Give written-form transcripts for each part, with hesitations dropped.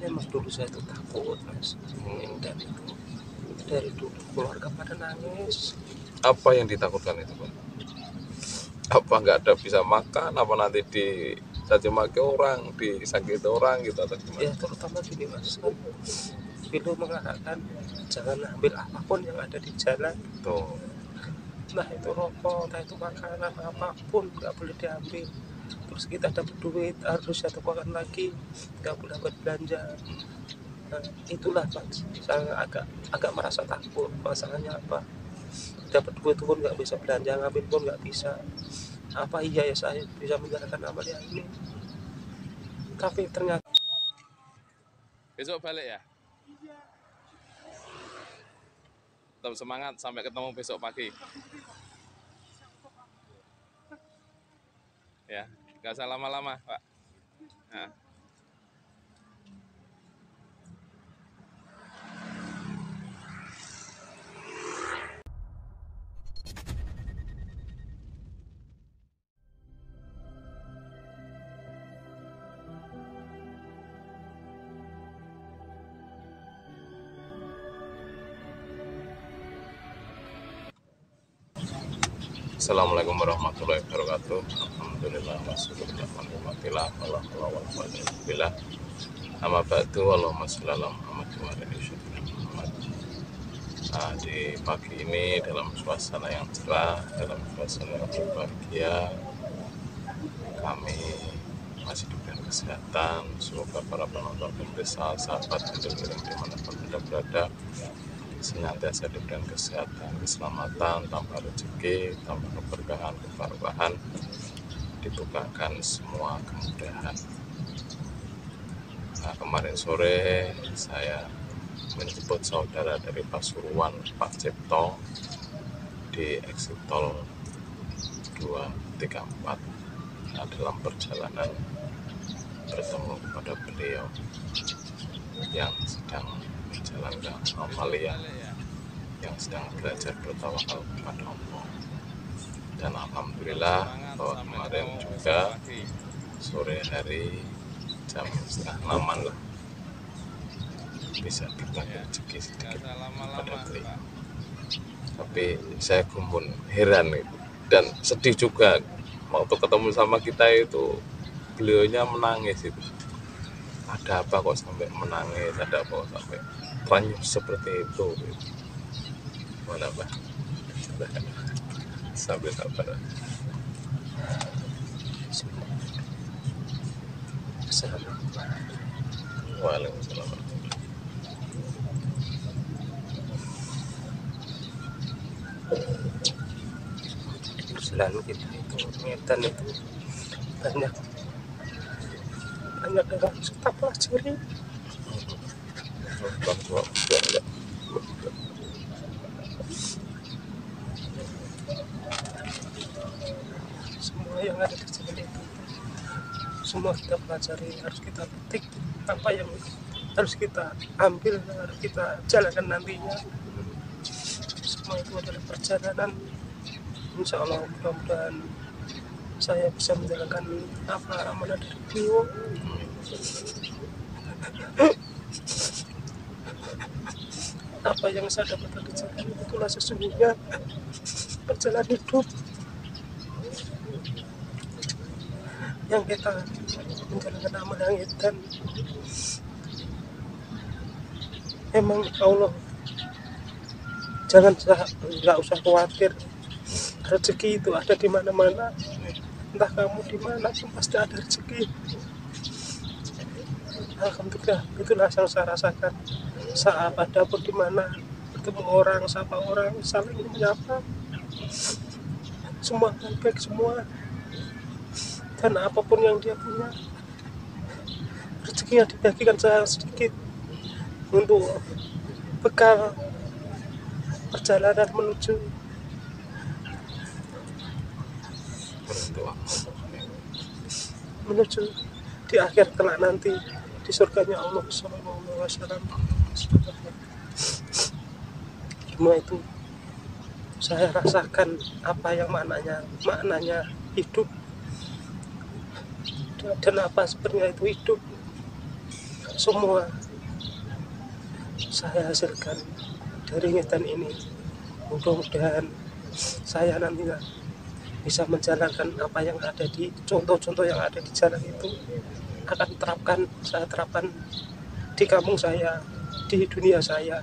Memang dulu saya itu takut mas, dan itu dari dulu keluarga pada nangis. Apa yang ditakutkan itu Pak? Apa nggak ada bisa makan, apa nanti dicaci maki orang, disakiti orang gitu atau gimana? Ya terutama gini mas, Vilo mengarahkan jangan ambil apapun yang ada di jalan, Tuh, entah itu rokok, entah itu makanan, apapun nggak boleh diambil. Terus kita dapat duit harus satu pekan lagi, nggak boleh buat belanja. Nah, itulah mas, saya agak merasa takut. Masalahnya apa? Dapat duit pun nggak bisa belanja, ngambil pun nggak bisa. Apa iya ya saya bisa menjalankan amal yang ini? Tapi ternyata besok balik ya? Tetap semangat sampai ketemu besok pagi. Ya, nggak usah lama-lama Pak. Nah. Assalamualaikum warahmatullahi wabarakatuh. Alhamdulillah wassalatu wassalamu amma ba'du Allahumma sholli ala Muhammad wa ala ali Muhammad. Di pagi ini dalam suasana yang cerah, dalam suasana yang berbahagia, kami masih diberikan kesehatan. Semoga para penonton pemirsa, sahabat pendengar dimanapun Anda berada, senantiasa diberikan kesehatan, keselamatan, tambah rezeki, tambah keberkahan, kebarokahan, dibukakan semua kemudahan. Nah, kemarin sore saya menjemput saudara dari Pasuruan, Pak Cipto, di exit tol 234. Nah, dalam perjalanan bertemu kepada beliau yang sedang menjalankan amalia, yang sedang belajar bertawakal kepada Allah. Dan alhamdulillah bahwa kemarin juga sore hari jam 5:30 lah bisa berbagi rezeki sedikit pada beliau. Tapi saya gumun, heran itu, dan sedih juga waktu ketemu sama kita itu beliaunya menangis itu. Ada apa kok sampai menangis, ada apa kok sampai teranyuh seperti itu gitu. Mana Pak? Sambil sabar. Waalaikumsalam. selalu kita itu Medan itu banyak yang harus kita pelajari. Semua yang ada di jalan itu semua kita pelajari, harus kita petik apa yang harus kita ambil, harus kita jalankan nantinya. Semua itu adalah perjalanan. Insya Allah mudah-mudahan saya bisa menjalankan apa amanah dari beliau. Apa yang saya dapatkan di jalan itulah sesungguhnya perjalanan hidup yang kita menjalankan amal yang edan. Emang Allah, nggak usah khawatir, rezeki itu ada di mana-mana. Entah kamu di mana pun pasti ada rezeki. Alhamdulillah, itulah yang saya rasakan. Saat ada pun di mana bertemu orang, sapa orang, saling menyapa, semua baik semua. Dan apapun yang dia punya, rezekinya dibagikan saya sedikit untuk bekal perjalanan menuju di akhir kelak nanti di surganya Allah Subhanahu wa Ta'ala. Semua itu saya rasakan apa yang maknanya hidup dan apa sebenarnya itu hidup. semua saya hasilkan dari ngetan ini. Mudah-mudahan saya nantinya bisa menjalankan apa yang ada di contoh-contoh yang ada di jalan itu, saya terapkan di kampung saya, di dunia saya.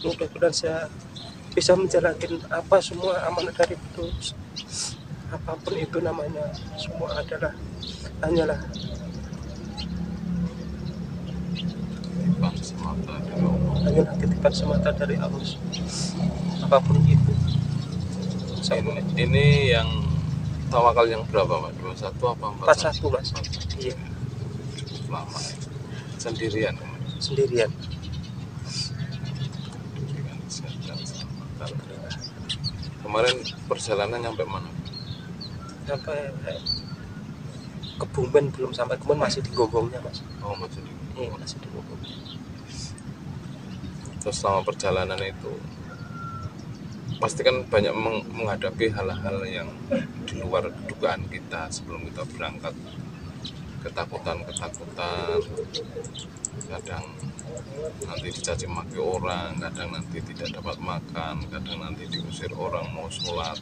Mudah-mudahan saya bisa menjalankan apa semua amanah dari Kudus, apapun itu namanya, semua adalah hanyalah titipan semata dari Allah, apapun itu. Ini yang tawakal yang berapa, Pak? 21 apa 41, Mas. Iya. Lama. Sendirian. Kemarin perjalanan nyampe mana? Sampai Kebumen, belum sampai Kebumen, masih di Gonggongnya, Mas. Oh, masih di. Iya, masih di Gonggong. Terus selama perjalanan itu pasti kan banyak menghadapi hal-hal yang di luar dugaan kita sebelum kita berangkat. Ketakutan, kadang nanti dicaci maki orang, kadang nanti tidak dapat makan, kadang nanti diusir orang mau sholat.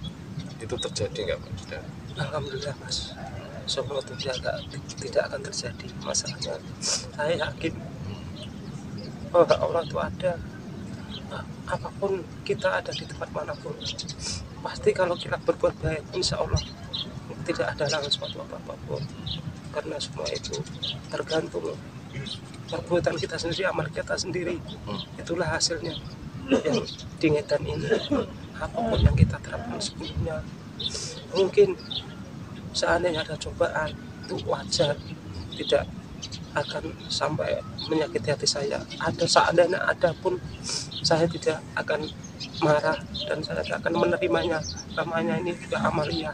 Itu terjadi nggak, Mas? Alhamdulillah, Mas, semua itu tidak akan terjadi. Masalahnya saya yakin bahwa Allah itu ada. Apapun kita ada di tempat manapun, pasti kalau kita berbuat baik, insya Allah tidak ada halangan suatu apapun, karena semua itu tergantung perbuatan kita sendiri, amal kita sendiri. Itulah hasilnya yang di ngetan ini. Apapun yang kita terapkan sebelumnya, mungkin seandainya ada cobaan, itu wajar, tidak akan sampai menyakiti hati saya. Seandainya ada pun, saya tidak akan marah dan saya tidak akan menerimanya. Namanya ini juga amaliyah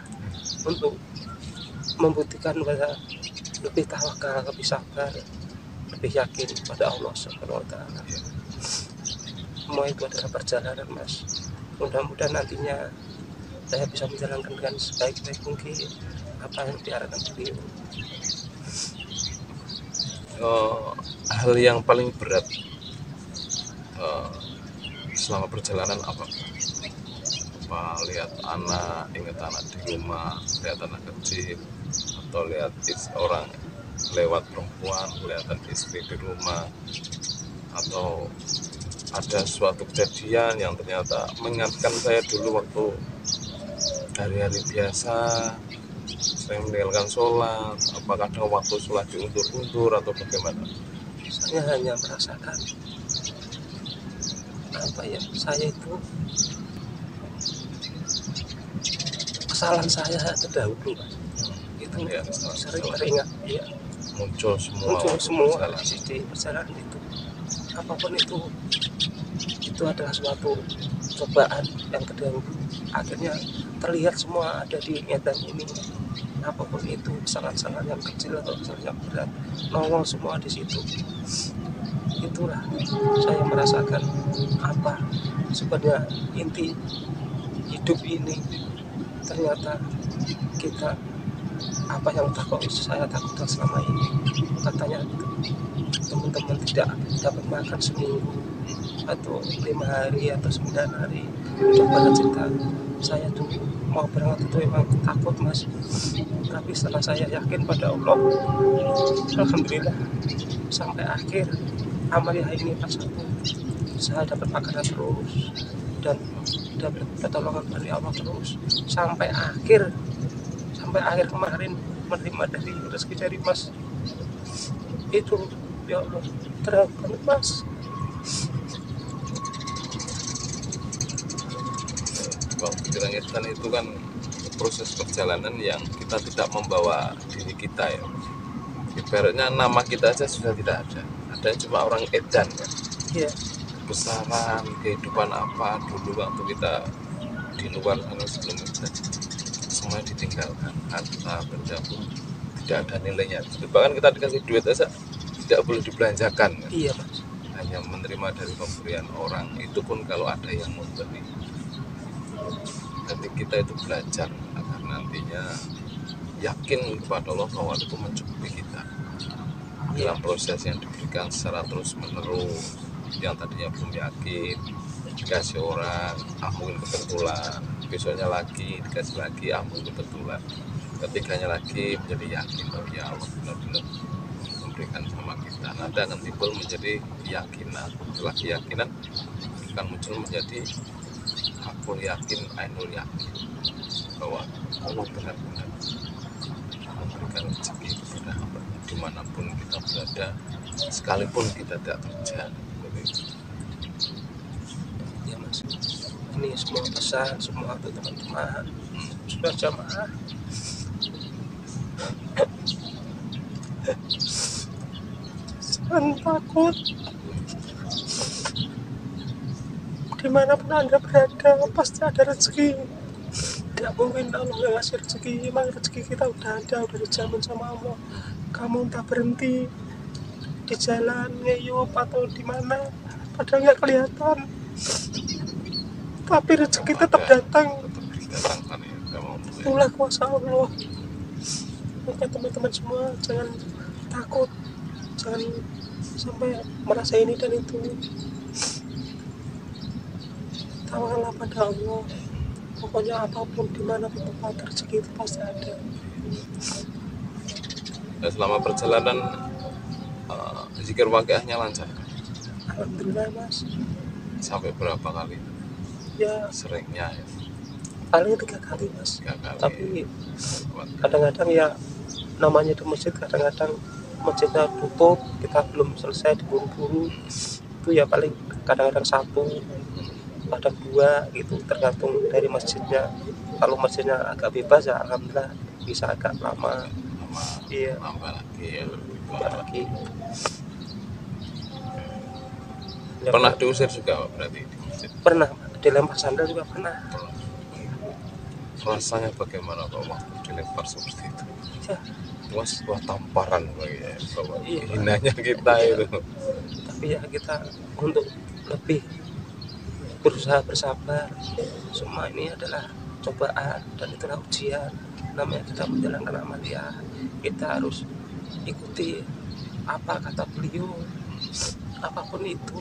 untuk membuktikan bahwa lebih tawakal, lebih sabar, lebih yakin pada Allah Subhanahu wa Ta'ala. Semua itu adalah perjalanan, Mas. Mudah-mudahan nantinya saya bisa menjalankan dengan sebaik-baik mungkin apa yang diarahkan beliau. Hal yang paling berat selama perjalanan apa? Lihat anak, ingat anak di rumah, lihat anak kecil, atau lihat orang lewat perempuan, kelihatan istri di rumah, atau ada suatu kejadian yang ternyata mengingatkan saya dulu waktu hari-hari biasa saya meninggalkan sholat, apakah ada waktu sholat diundur-undur atau bagaimana? Saya hanya merasakan saya itu kesalahan saya terdahulu, Mas. Itu ya, sering teringat, ya. Muncul semua di perjalanan itu. Apapun itu adalah suatu cobaan yang terdahulu. Akhirnya terlihat semua ada di ngetan ini. Apapun itu, kesalahan-kesalahan yang kecil atau kesalahan yang berat, nongol semua di situ. Itulah saya merasakan apa sebenarnya inti hidup ini. Ternyata kita apa yang saya takutkan selama ini, katanya teman-teman tidak dapat makan seminggu atau 5 hari atau 9 hari. Coba cerita saya dulu mau berangkat itu memang takut, Mas, tapi setelah saya yakin pada Allah, alhamdulillah sampai akhir amaliyah ini pas saya dapat makanan terus dan dapat pertolongan dari Allah terus sampai akhir kemarin menerima dari rezeki dari Mas itu. Ya Allah, terang banget, Mas. Ngetan itu kan proses perjalanan yang kita tidak membawa diri kita, ya. Ibaratnya nama kita aja sudah tidak ada cuma orang edan, kan. Iya. Besaran kehidupan apa dulu waktu kita di luar sana sebelum kita semua ditinggalkan, harta benda pun tidak ada nilainya. Bahkan kita dikasih duit aja tidak boleh dibelanjakan, kan? Iya, Mas. Hanya menerima dari pemberian orang, itu pun kalau ada yang memberi. Jadi kita itu belajar agar nantinya yakin kepada Allah bahwa itu mencukupi kita. dalam proses yang diberikan secara terus menerus. Yang tadinya belum yakin dikasih orang, mungkin kebetulan, besoknya lagi dikasih lagi, mungkin kebetulan, ketiganya lagi menjadi yakin bahwa ya Allah benar-benar memberikan sama kita. Nanti akan timbul menjadi keyakinan. Setelah keyakinan akan muncul menjadi aku yakin, ainul yakin bahwa Allah benar-benar memberikan rezeki kepada hamba dimanapun kita berada, sekalipun kita tidak kerja. Ya Mas, ini semua pesan semua untuk teman-teman sudah jamaah. Jangan takut, dimanapun Anda berada pasti ada rezeki. Tidak mungkin Allah nggak ngasih rezeki. Emang rezeki kita udah ada, udah dijamin sama Allah. Kamu entah berhenti di jalan ngeyup atau di mana, padahal nggak kelihatan, tapi rezeki tetap datang. Itulah kuasa Allah. Maka teman-teman semua jangan takut, jangan sampai merasa ini dan itu. Tawakallah pada Allah. Pokoknya apapun dimanapun tempat rezeki itu pasti ada. Dan selama perjalanan zikir waqiahnya lancar. Alhamdulillah Mas. Sampai berapa kali? Ya seringnya ya. Paling 3 kali Mas. 3 kali. Tapi kadang-kadang ya namanya di masjid, kadang-kadang masjidnya tutup, kita belum selesai diburu-buru. Itu ya paling kadang-kadang 1, kadang 2 gitu, tergantung dari masjidnya. Kalau masjidnya agak bebas ya alhamdulillah bisa agak lama. Iya. Nambah lagi ya. Lagi. Ya, pernah diusir juga berarti di masjid? Pernah, dilempar sandal juga pernah. Rasanya bagaimana Pak waktu dilempar seperti itu? Ya. Wah, sebuah tamparan ya, bahwa Iya, hinanya kita itu. Tapi ya kita untuk lebih berusaha bersabar. Semua ini adalah cobaan dan itulah ujian. Namanya kita menjalankan amaliyah, kita harus ikuti apa kata beliau, apapun itu.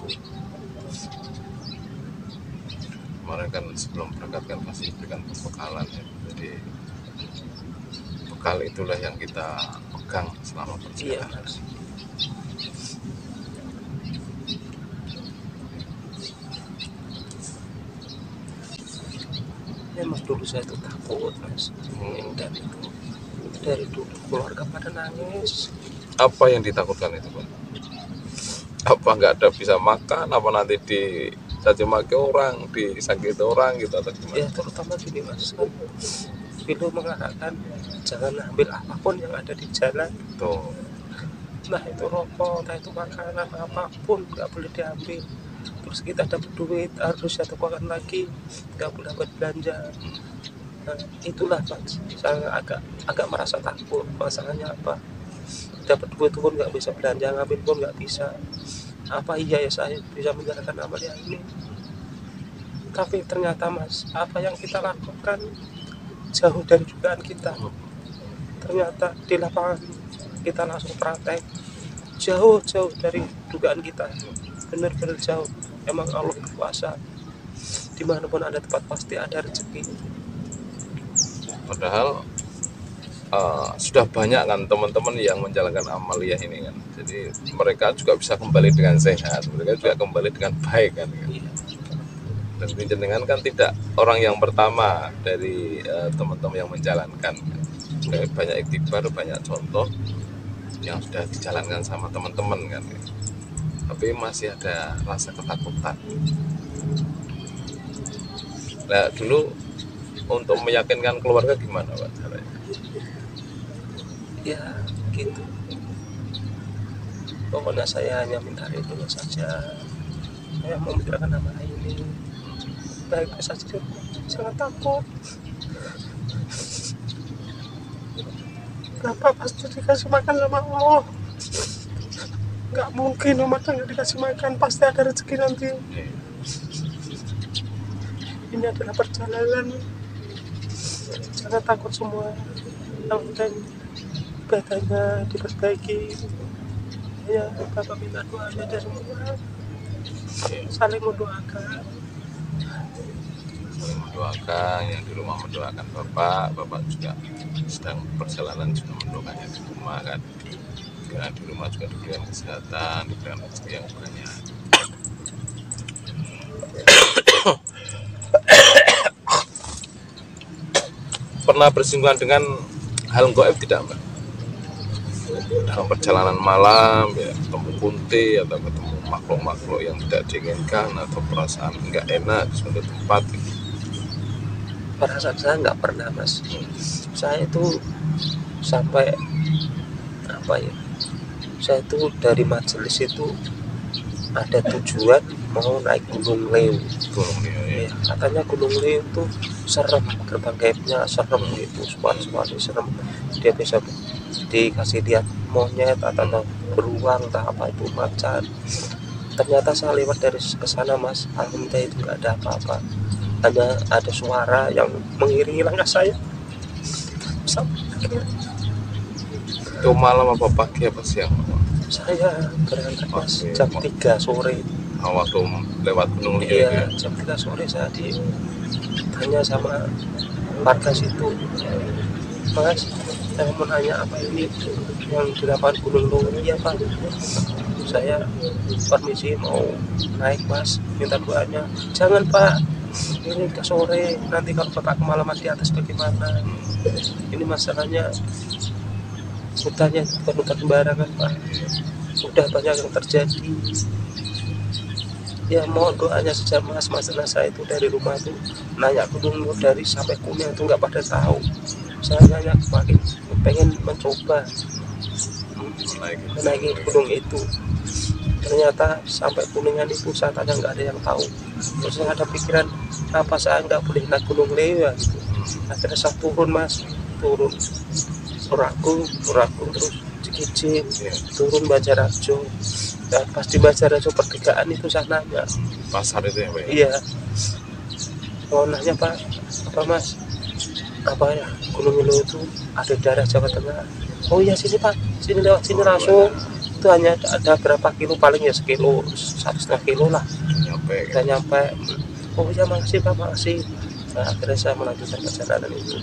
Kemarin kan sebelum berangkat kan pasti diberikan pembekalan ya. Jadi bekal itulah yang kita pegang selama perjalanan. Iya. Memang dulu saya tuh takut Mas. Dan itu dari dulu keluarga pada nangis. Apa yang ditakutkan itu Pak? Apa nggak ada bisa makan? Apa nanti dicaci maki orang, disakiti orang gitu atau gimana? Ya terutama gini Mas, kan beliau mengatakan jangan ambil apapun yang ada di jalan. Tuh. Nah itu rokok, entah itu makanan, apapun nggak boleh diambil. Terus kita dapat duit harus satu kali lagi, nggak boleh buat belanja. Nah, itulah Mas, saya agak merasa takut. Masalahnya apa? Dapat duit pun nggak bisa belanja, ngambil pun nggak bisa. Apa iya ya saya bisa menjalankan amaliyah ini? Tapi ternyata Mas, apa yang kita lakukan jauh dari dugaan kita. Ternyata di lapangan kita langsung praktek, jauh dari dugaan kita, benar-benar jauh. Emang Allah berkuasa, dimanapun ada tempat pasti ada rezeki. Padahal sudah banyak kan teman-teman yang menjalankan amaliyah ini kan, jadi mereka juga bisa kembali dengan sehat, mereka juga kembali dengan baik kan. Dan jenengan kan tidak orang yang pertama dari teman-teman yang menjalankan. Banyak iktibar, banyak contoh yang sudah dijalankan sama teman-teman kan. Tapi masih ada rasa ketakutan. Nah dulu untuk meyakinkan keluarga gimana Pak caranya? Ya gitu. Pokoknya saya hanya minta ridhonya saja. Saya mau menjalankan amanah ini. Baik saja, jangan takut. Bapak pasti dikasih makan sama Allah. Nggak mungkin umat nggak dikasih makan, pasti ada rezeki nanti. Ini adalah perjalanan. Jangan takut semua. Yang penting ibadahnya diperbaiki, ya Bapak minta doanya aja semua, Iya. saling mendoakan. Saling mendoakan, yang di rumah mendoakan bapak juga sedang perjalanan juga mendoakannya di rumah kan, karena di rumah juga diberikan kesehatan, diberikan rezeki yang banyak. Pernah bersinggungan dengan hal gaib tidak, Mbak? Dalam perjalanan malam ya, ketemu kunti atau ketemu makhluk-makhluk yang tidak diinginkan atau perasaan nggak enak di suatu tempat gitu. Perasaan saya nggak pernah, Mas. Saya itu sampai apa ya, saya itu dari majelis itu ada tujuan mau naik Gunung Leu. Gunung dia ya. Ya, katanya Gunung Leu itu serem, gerbang gaibnya serem gitu, spot-spotnya serem. Dia bisa dikasih lihat monyet atau beruang entah apa itu macan. Ternyata saya lewat dari ke sana, Mas, alhamdulillah itu nggak ada apa-apa, hanya ada suara yang mengiringi langkah saya sampai akhirnya Itu malam apa pagi apa siang? saya berangkat, Mas, Oke. jam 3 sore. Waktu lewat Gunung Lio itu ya. Iya, jam 3 sore saya ditanya sama warga situ, Mas, saya mau nanya apa ini yang di lapangan Gunung Leu? Iya, Pak, saya permisi mau naik, Mas, minta doanya. Jangan, Pak, ini udah sore, nanti kalau Bapak kemalaman di atas bagaimana? Ini masalahnya hutannya bukan hutan sembarangan, Pak, udah banyak yang terjadi. Ya mohon doanya saja, Mas. Masalah saya itu dari rumah tuh nanya Gunung Leu dari sampai Kuningan tuh nggak pada tahu. Saya nanya makin pengen mencoba menaiki gunung itu. Ternyata sampai Kuningan itu saya tanya nggak ada yang tahu. Terus saya ada pikiran apa saya nggak boleh naik Gunung Leu ya gitu. Akhirnya saya turun, Mas, turun Ragu terus Cikijing, turun Banjarrajo. Dan pas di Banjarrajo pertigaan itu saya nanya, Pasar itu ya, Pak? iya, mau nanya, Pak, apa, Mas, apa ya Gunung Leu itu ada di daerah Jawa Tengah? Oh iya, sini, Pak, sini lewat sini langsung. Itu hanya ada berapa kilo, paling ya sekilo, 1,5 kilo lah, Nyampe udah nyampe. Oh iya, makasih, Pak, makasih. Nah, akhirnya saya melanjutkan perjalanan itu.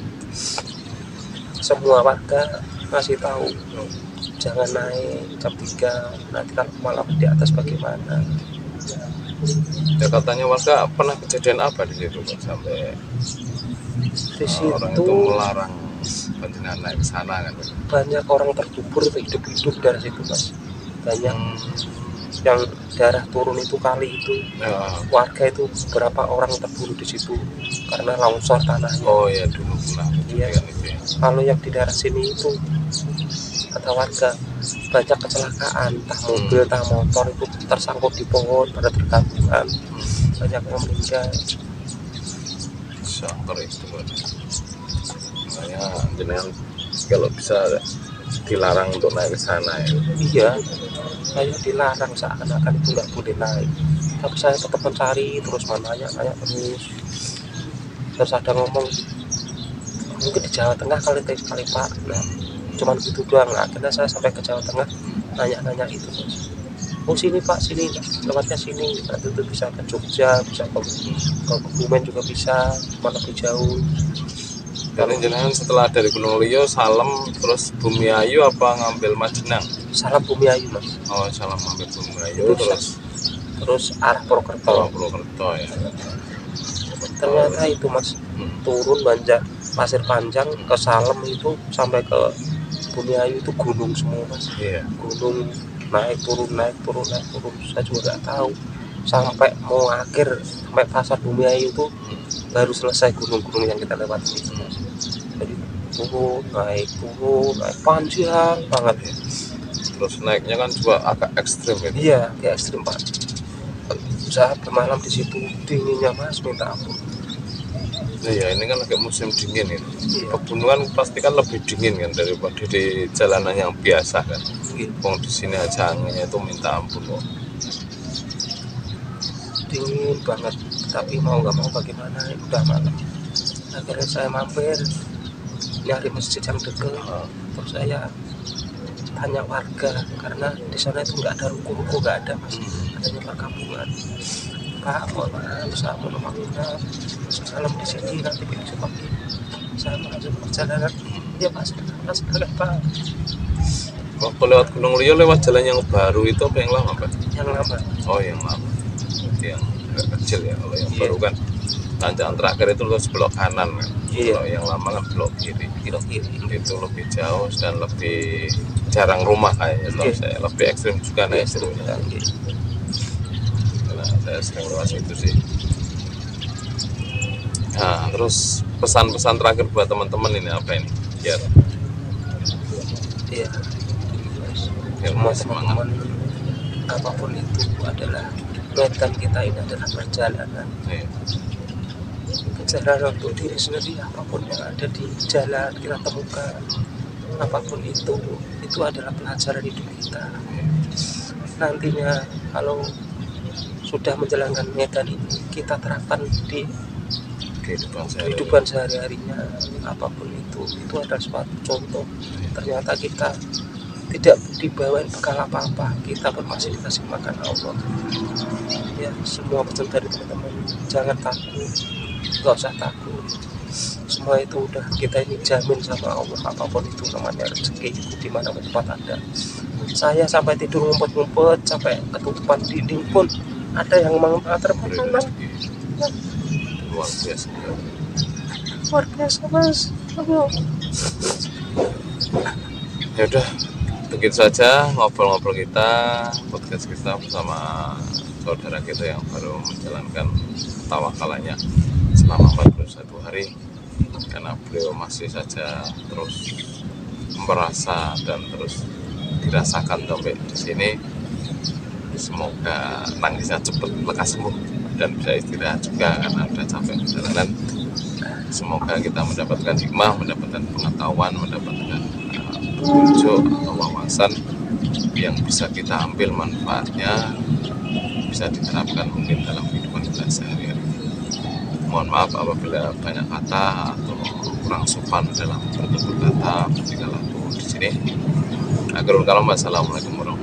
Semua warga ngasih tahu jangan naik jam 3, nanti kalau malam di atas bagaimana. ya, katanya warga pernah kejadian apa di situ, Pak, sampai Di orang situ itu melarang panjenengan naik ke sana kan, Pak? banyak orang terkubur hidup-hidup dari situ, Mas. Banyak yang darah turun itu kali itu, Ya. warga itu beberapa orang terbunuh di situ karena longsor tanahnya. Oh ya, dulu pernah Iya. kejadian itu ya. Kalau yang di daerah sini itu kata warga banyak kecelakaan, entah mobil entah motor itu tersangkut di pohon pada bergantungan, banyak yang meninggal. Syukur itu, Pak. Makanya jenengan kalau bisa dilarang untuk naik ke sana ya. Iya, saya dilarang seakan-akan itu nggak boleh naik, tapi saya tetap mencari terus, nanya terus ada ngomong mungkin di Jawa Tengah kali Pak. Nah, cuman gitu doang. Nah, akhirnya saya sampai ke Jawa Tengah nanya itu, Mas. Oh sini, Pak, sini, lewatnya sini, nanti itu bisa ke Jogja, bisa ke Kebumen juga bisa, cuma lebih jauh. Dan jenengan setelah dari Gunung Lio, Salem, terus Bumi Ayu apa ngambil Majenang? Salam Bumi Ayu, Mas. Oh, Salem ngambil Bumi Ayu, Itu terus arah Purwokerto. Purwokerto ya. Ternyata itu, Mas, turun Pasir Panjang ke Salem itu sampai ke Bumi Ayu itu gunung semua, Mas. Iya. Gunung naik turun. Saya juga nggak tahu sampai mau akhir sampai pasar Bumi Ayu itu baru selesai gunung-gunung yang kita lewati itu, Mas. Jadi turun naik panjang banget ya. Terus naiknya kan juga agak ekstrim ya. Iya, kayak ekstrim, Pak. Saya bermalam di situ dinginnya, Mas, minta ampun. Iya, ini kan lagi musim dingin ini. Iya. Pegunungan pasti kan lebih dingin kan daripada di jalanan yang biasa kan. Iya. Wong di sini aja anginnya itu minta ampun kok. Dingin banget, tapi mau nggak mau bagaimana, udah malam. Akhirnya saya mampir nyari masjid yang dekat, terus saya tanya warga, karena di sana itu nggak ada ruko-ruko, nggak ada mas, adanya perkampungan. Pak, mohon maaf, saya mau maaf, salam di sini nanti besok pagi saya melanjut perjalanan. Ya mas, silakan Pak. Waktu lewat Gunung Liyo lewat jalan yang baru itu apa yang lama Pak? Yang lama. Oh yang lama, berarti yang agak kecil ya. Kalau yang Iya. baru kan tanjakan terakhir itu terus belok kanan kan. Iya. Kalau yang lama kan belok kiri. Kilo kiri. Itu lebih jauh dan lebih jarang rumah kayaknya. Kalau Iya. saya lebih ekstrim juga naik turunnya. Karena saya sering lewat situ sih. Nah, terus pesan-pesan terakhir buat teman-teman ini apa ini? Biar Iya. semua Semua semangat. teman-teman, apapun itu adalah medan kita ini adalah perjalanan. Iya. Perjalanan untuk diri sendiri, apapun yang ada di jalan kita temukan, apapun itu adalah pelajaran hidup kita. Nantinya kalau sudah menjalankan medan ini, kita terapkan di kehidupan sehari-harinya, apapun itu adalah suatu contoh. Ternyata kita tidak dibawain bekal apa-apa, kita pun masih dikasih makan Allah. Ya, semua pesan dari teman-teman, jangan takut, nggak usah takut. Semua itu udah kita ini jamin sama Allah, apapun itu namanya rezeki, di mana tempat ada. Saya sampai tidur ngumpet-ngumpet, sampai ketutupan dinding pun ada yang mengantar makanan. Luar biasa. Luar biasa mas. Ya udah, begitu saja ngobrol-ngobrol kita, podcast kita bersama saudara kita yang baru menjalankan tawakalanya selama 41 hari, karena beliau masih saja terus merasa dan terus dirasakan sampai di sini. Semoga nangisnya cepat lekas sembuh dan bisa istirahat juga karena sudah capek perjalanan. Semoga kita mendapatkan hikmah, mendapatkan pengetahuan, mendapatkan petunjuk atau wawasan yang bisa kita ambil manfaatnya, bisa diterapkan mungkin dalam kehidupan kita sehari-hari. Mohon maaf apabila banyak kata atau kurang sopan dalam bertutur kata ketika lalu di sini. Akhirul kalam, wassalamualaikum warahmatullahi wabarakatuh.